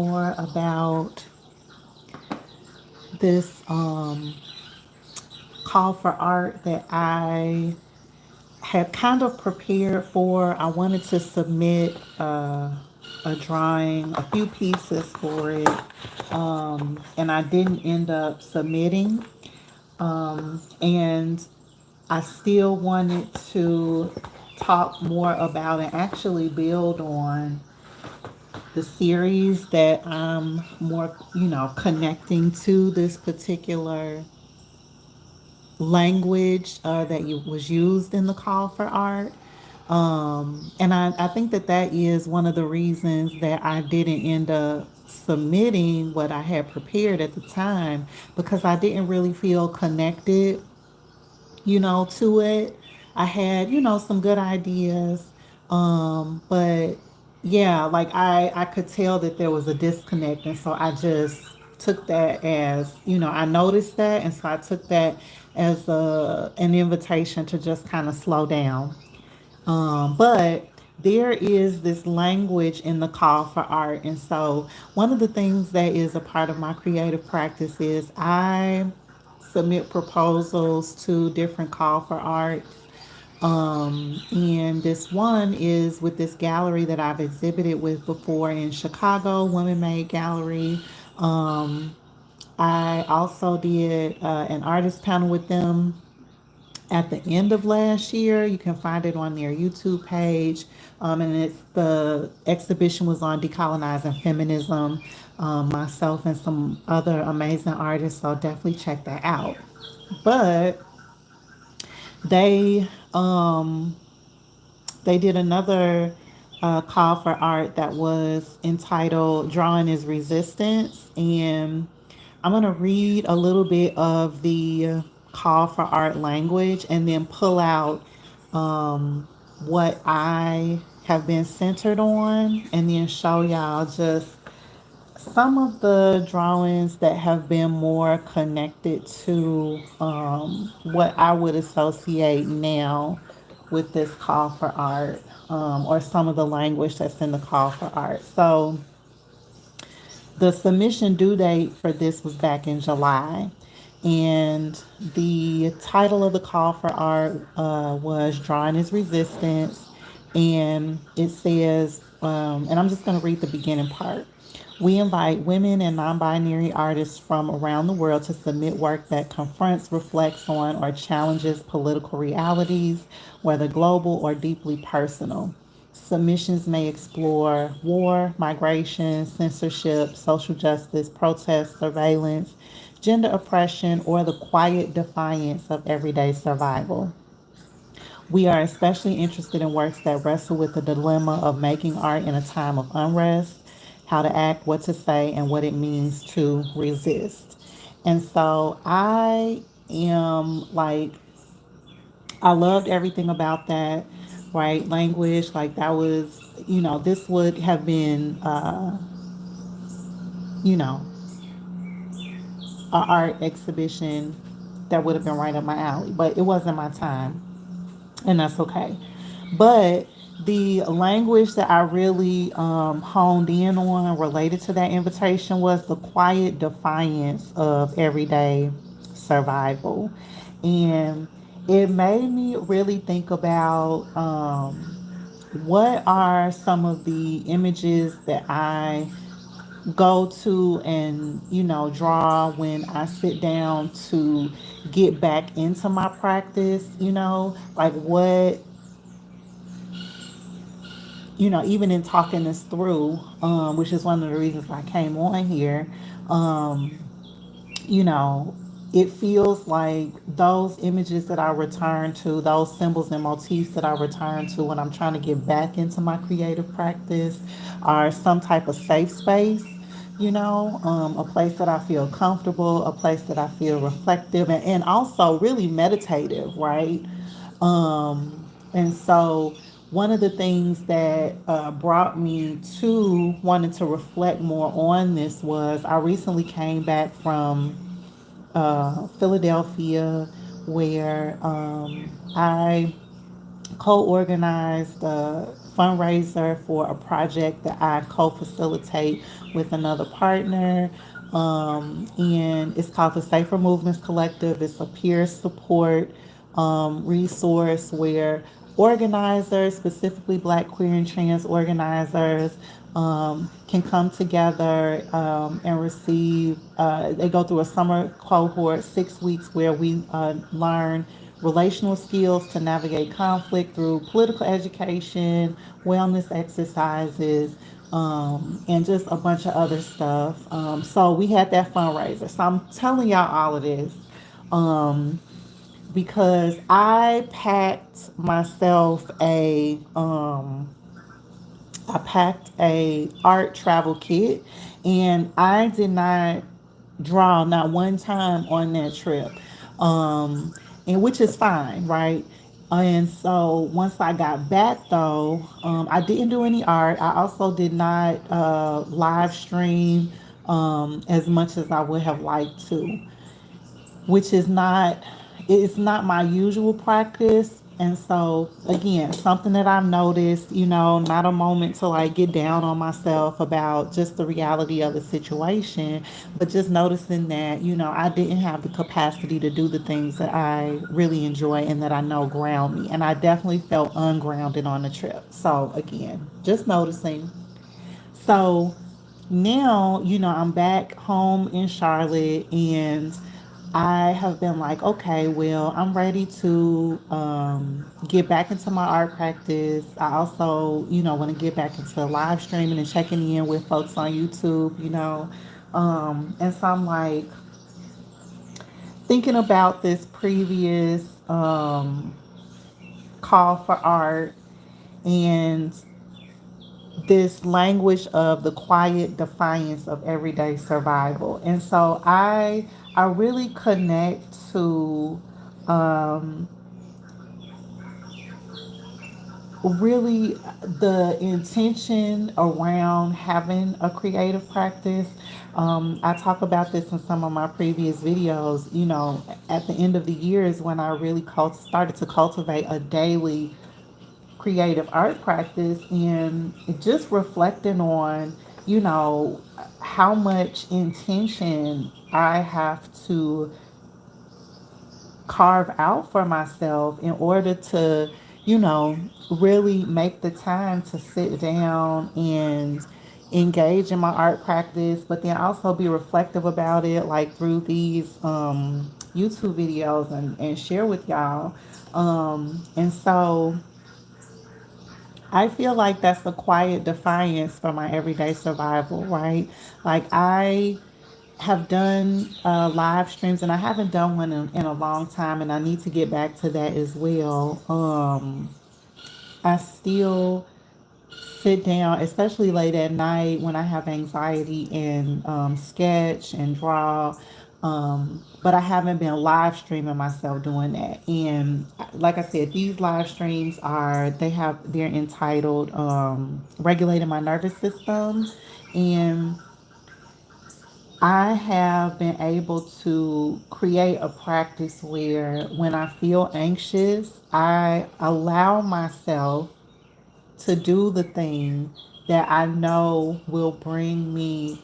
more about this call for art that I had kind of prepared for. I wanted to submit a drawing, a few pieces for it, and I didn't end up submitting. And I still wanted to talk more about and actually build on the series that I'm more, connecting to this particular language that was used in the call for art. And I think that that is one of the reasons that I didn't end up submitting what I had prepared at the time, because I didn't really feel connected, to it. I had, some good ideas. But yeah, like I could tell that there was a disconnect. And so I just took that as, I noticed that. And so I took that as an invitation to just kind of slow down. But there is this language in the call for art. And so one of the things that is a part of my creative practice is I submit proposals to different call for arts. And this one is with this gallery that I've exhibited with before in Chicago, Women Made Gallery. Um, I also did an artist panel with them at the end of last year. You can find it on their YouTube page. And it's the exhibition was on decolonizing feminism. Myself and some other amazing artists, so definitely check that out. But they they did another call for art that was entitled "Drawing is Resistance," and I'm going to read a little bit of the call for art language and then pull out what I have been centered on, and then show y'all just some of the drawings that have been more connected to what I would associate now with this call for art, or some of the language that's in the call for art. So the submission due date for this was back in July. And the title of the call for art was Drawing is Resistance. And it says, and I'm just going to read the beginning part. We invite women and non binary artists from around the world to submit work that confronts, reflects on, or challenges political realities, whether global or deeply personal. Submissions may explore war, migration, censorship, social justice, protest, surveillance, gender oppression, or the quiet defiance of everyday survival. We are especially interested in works that wrestle with the dilemma of making art in a time of unrest, how to act, what to say, and what it means to resist. And so I am like, I loved everything about that, right? Language, like that was, this would have been, you know, an art exhibition that would have been right up my alley, but it wasn't my time, and that's okay. But the language that I really honed in on related to that invitation was the quiet defiance of everyday survival. And it made me really think about what are some of the images that I go to and draw when I sit down to get back into my practice, like what, even in talking this through, which is one of the reasons I came on here. um you know, it feels like those images that I return to, those symbols and motifs that I return to when I'm trying to get back into my creative practice, are some type of safe space, a place that I feel comfortable, a place that I feel reflective, and also really meditative, right? And so, one of the things that brought me to wanting to reflect more on this was I recently came back from Philadelphia, where I co-organized a fundraiser for a project that I co-facilitate with another partner. And it's called the Safer Movements Collective. It's a peer support resource where organizers, specifically Black, queer, and trans organizers, can come together and receive. They go through a summer cohort, 6 weeks, where we learn relational skills to navigate conflict through political education, wellness exercises, and just a bunch of other stuff. So we had that fundraiser. So I'm telling y'all all of this because I packed a art travel kit, and I did not draw not one time on that trip, and which is fine, right? And so once I got back, though, I didn't do any art. I also did not live stream as much as I would have liked to, which is not, it's not my usual practice. And so again, something that I've noticed, not a moment to like get down on myself about just the reality of the situation, but just noticing that, I didn't have the capacity to do the things that I really enjoy and that I know ground me. And I definitely felt ungrounded on the trip. So again, just noticing. So now, I'm back home in Charlotte, and I have been like, okay, well, I'm ready to get back into my art practice. I also, want to get back into live streaming and checking in with folks on YouTube. And so I'm like thinking about this previous call for art and this language of the quiet defiance of everyday survival. And so I really connect to um, really the intention around having a creative practice. I talk about this in some of my previous videos. At the end of the year is when I really started to cultivate a daily creative art practice, and just reflecting on, you know, how much intention I have to carve out for myself in order to, really make the time to sit down and engage in my art practice, but then also be reflective about it, like through these YouTube videos, and share with y'all. And so I feel like that's a quiet defiance for my everyday survival, right? Like I have done live streams, and I haven't done one in a long time, and I need to get back to that as well. I still sit down, especially late at night when I have anxiety, and sketch and draw. But I haven't been live streaming myself doing that. And like I said, these live streams they're entitled Regulating My Nervous System. And I have been able to create a practice where when I feel anxious, I allow myself to do the thing that I know will bring me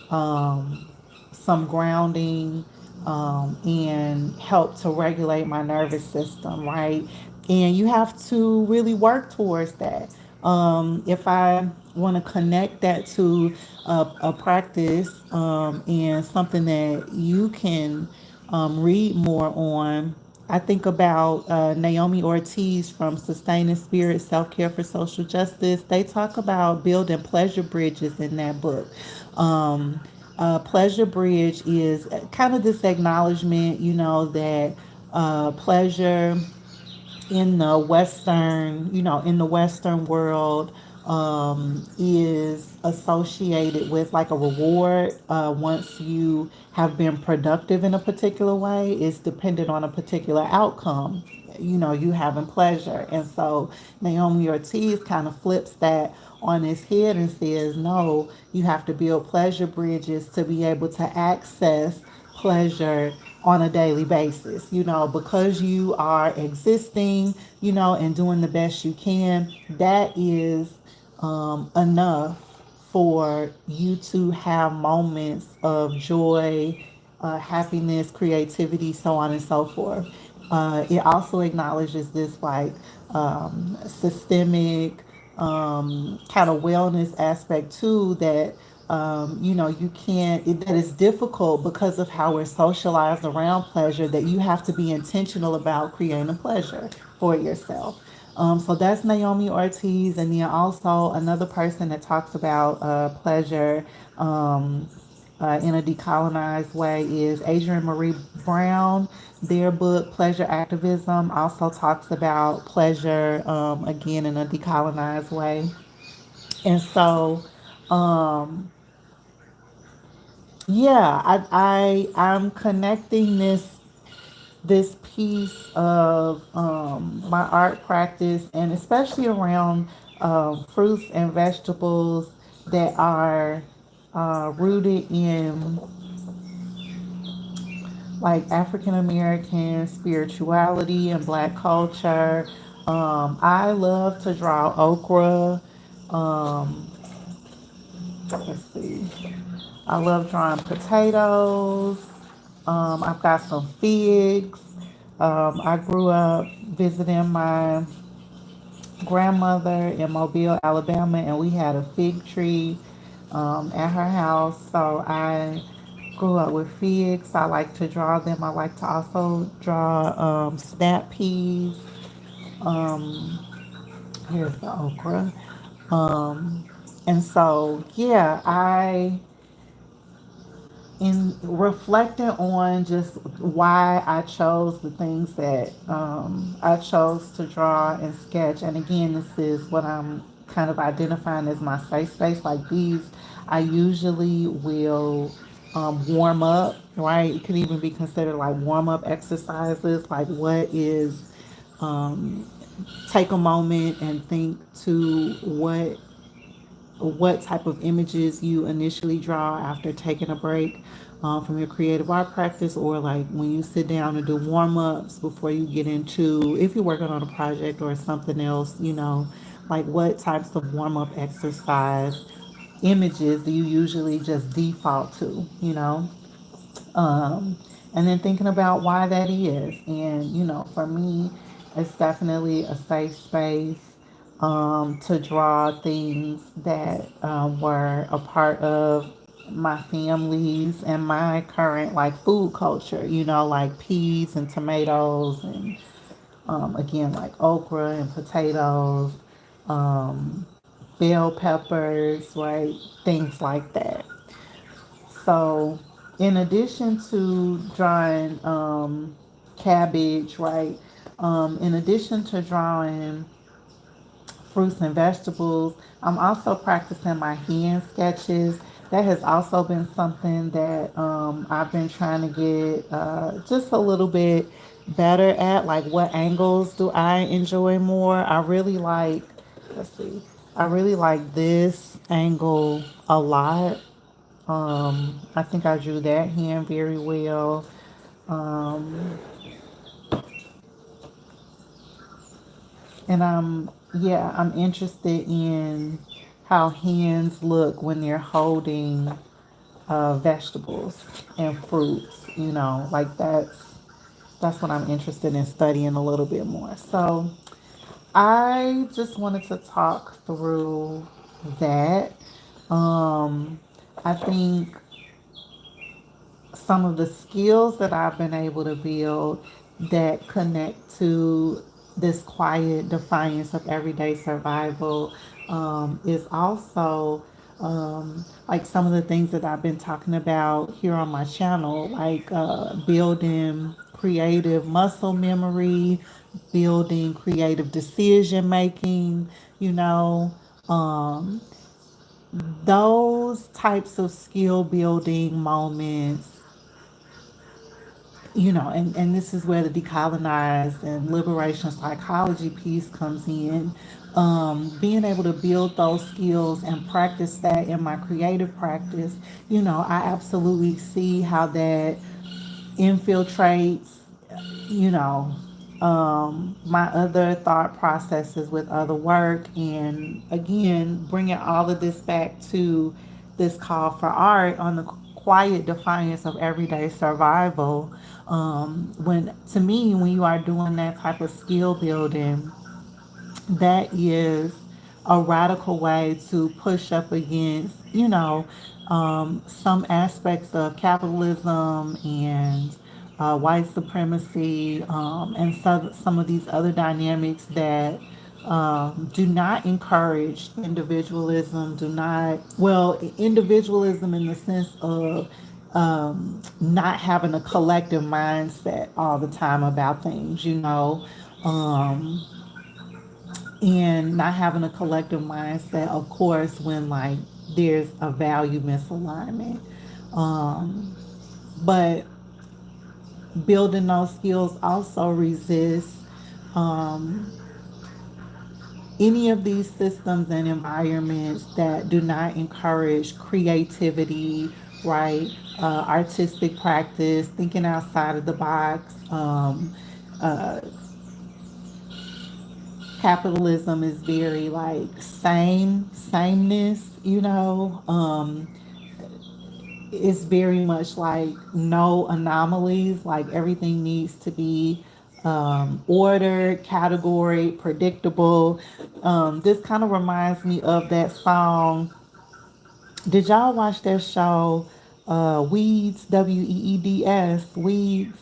um, some grounding, and help to regulate my nervous system, right? And you have to really work towards that. If I want to connect that to a practice, and something that you can read more on, I think about Naomi Ortiz from Sustaining Spirit Self Care for Social Justice. They talk about building pleasure bridges in that book. Pleasure bridge is kind of this acknowledgement, that pleasure in the Western world, is associated with like a reward. Once you have been productive in a particular way, it's dependent on a particular outcome. You having pleasure. And so Naomi Ortiz kind of flips that on his head and says, no, you have to build pleasure bridges to be able to access pleasure on a daily basis, because you are existing, and doing the best you can. That is enough for you to have moments of joy, happiness, creativity, so on and so forth. It also acknowledges this like systemic kind of wellness aspect too, that you can't, that is difficult because of how we're socialized around pleasure, that you have to be intentional about creating pleasure for yourself. So that's Naomi Ortiz. And then also another person that talks about pleasure in a decolonized way is Adrienne Marie Brown. Their book, Pleasure Activism, also talks about pleasure, again, in a decolonized way. And so, um, yeah, I'm connecting this piece of my art practice, and especially around fruits and vegetables that are rooted in like African American spirituality and Black culture. I love to draw okra. Um, let's see. I love drawing potatoes. I've got some figs. I grew up visiting my grandmother in Mobile, Alabama, and we had a fig tree at her house. So I grew up with figs. I like to draw them. I like to also draw snap peas. Um, Here's the okra. Um, and so, yeah, in reflecting on just why I chose the things that I chose to draw and sketch, and again, this is what I'm kind of identifying as my safe space. Like these, I usually will warm up, right? It could even be considered like warm up exercises. Like, what is, um, take a moment and think to what type of images you initially draw after taking a break from your creative art practice, or like when you sit down and do warm-ups before you get into, if you're working on a project or something else, like what types of warm-up exercise images do you usually just default to, um, and then thinking about why that is. And, for me, it's definitely a safe space to draw things that were a part of my family's and my current like food culture, like peas and tomatoes, and again, like okra and potatoes, um, bell peppers, right? Things like that. So, in addition to drawing cabbage, right? In addition to drawing fruits and vegetables, I'm also practicing my hand sketches. That has also been something that I've been trying to get just a little bit better at. Like, what angles do I enjoy more? Let's see, I really like this angle a lot. I think I drew that hand very well. Um, and yeah, I'm interested in how hands look when they're holding vegetables and fruits. Like that's what I'm interested in studying a little bit more. So I just wanted to talk through that. Um, I think some of the skills that I've been able to build that connect to this quiet defiance of everyday survival is also like some of the things that I've been talking about here on my channel, like building creative muscle memory, building creative decision making, you know, um, those types of skill building moments, and this is where the decolonized and liberation psychology piece comes in. Being able to build those skills and practice that in my creative practice, I absolutely see how that infiltrates, you know, my other thought processes with other work. And again, bringing all of this back to this call for art on the quiet defiance of everyday survival. When to me, when you are doing that type of skill building, that is a radical way to push up against, some aspects of capitalism and white supremacy, and some of these other dynamics that do not encourage individualism, do not, well, individualism in the sense of not having a collective mindset all the time about things, um, and not having a collective mindset, of course, when like there's a value misalignment. Um, but building those skills also resists um, any of these systems and environments that do not encourage creativity, right? Artistic practice, thinking outside of the box. Uh, Capitalism is very like sameness, it's very much like no anomalies, like everything needs to be ordered, category, predictable. This kind of reminds me of that song. Did y'all watch that show, Weeds, Weeds, Weeds?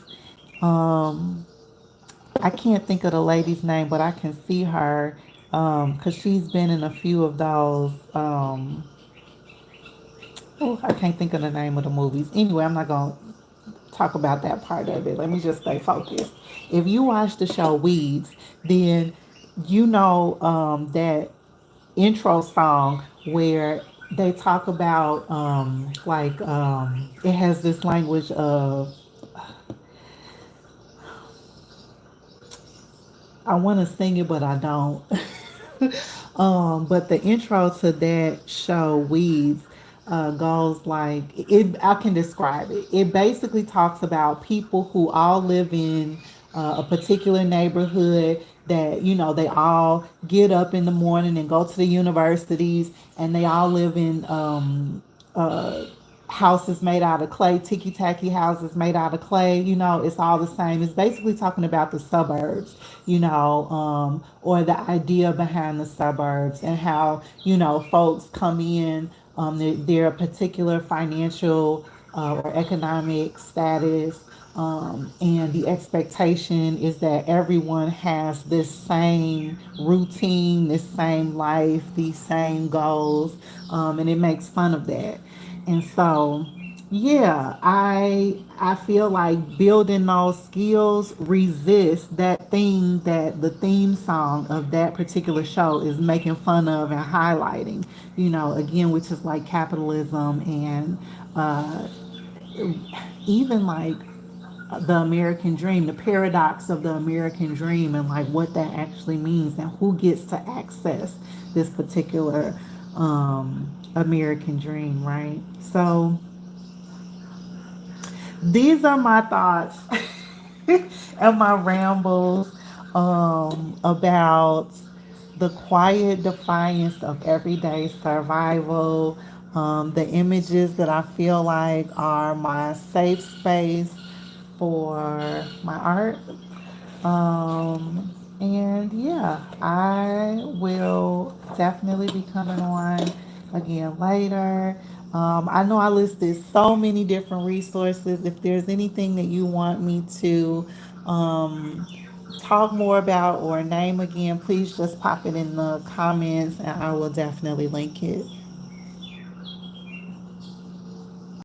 um I can't think of the lady's name, but I can see her because she's been in a few of those. Oh, I can't think of the name of the movies. Anyway, I'm not going to talk about that part of it. Let me just stay focused. If you watch the show Weeds, then that intro song where they talk about it has this language of, I want to sing it, but I don't. But the intro to that show, Weeds, goes like it. I can describe it. It basically talks about people who all live in a particular neighborhood. That they all get up in the morning and go to the universities, and they all live in uh, houses made out of clay, ticky tacky houses made out of clay. It's all the same. It's basically talking about the suburbs, or the idea behind the suburbs, and how, folks come in, their particular financial or economic status. And the expectation is that everyone has this same routine, this same life, these same goals, and it makes fun of that. And so, yeah, I feel like building those skills resist that thing that the theme song of that particular show is making fun of and highlighting. Again, which is like capitalism and uh, even like the American dream, the paradox of the American dream, and like what that actually means and who gets to access this particular American dream, right? So these are my thoughts and my rambles about the quiet defiance of everyday survival, the images that I feel like are my safe space for my art. And yeah, I will definitely be coming on again later. I know I listed so many different resources. If there's anything that you want me to um, talk more about or name again, please just pop it in the comments and I will definitely link it.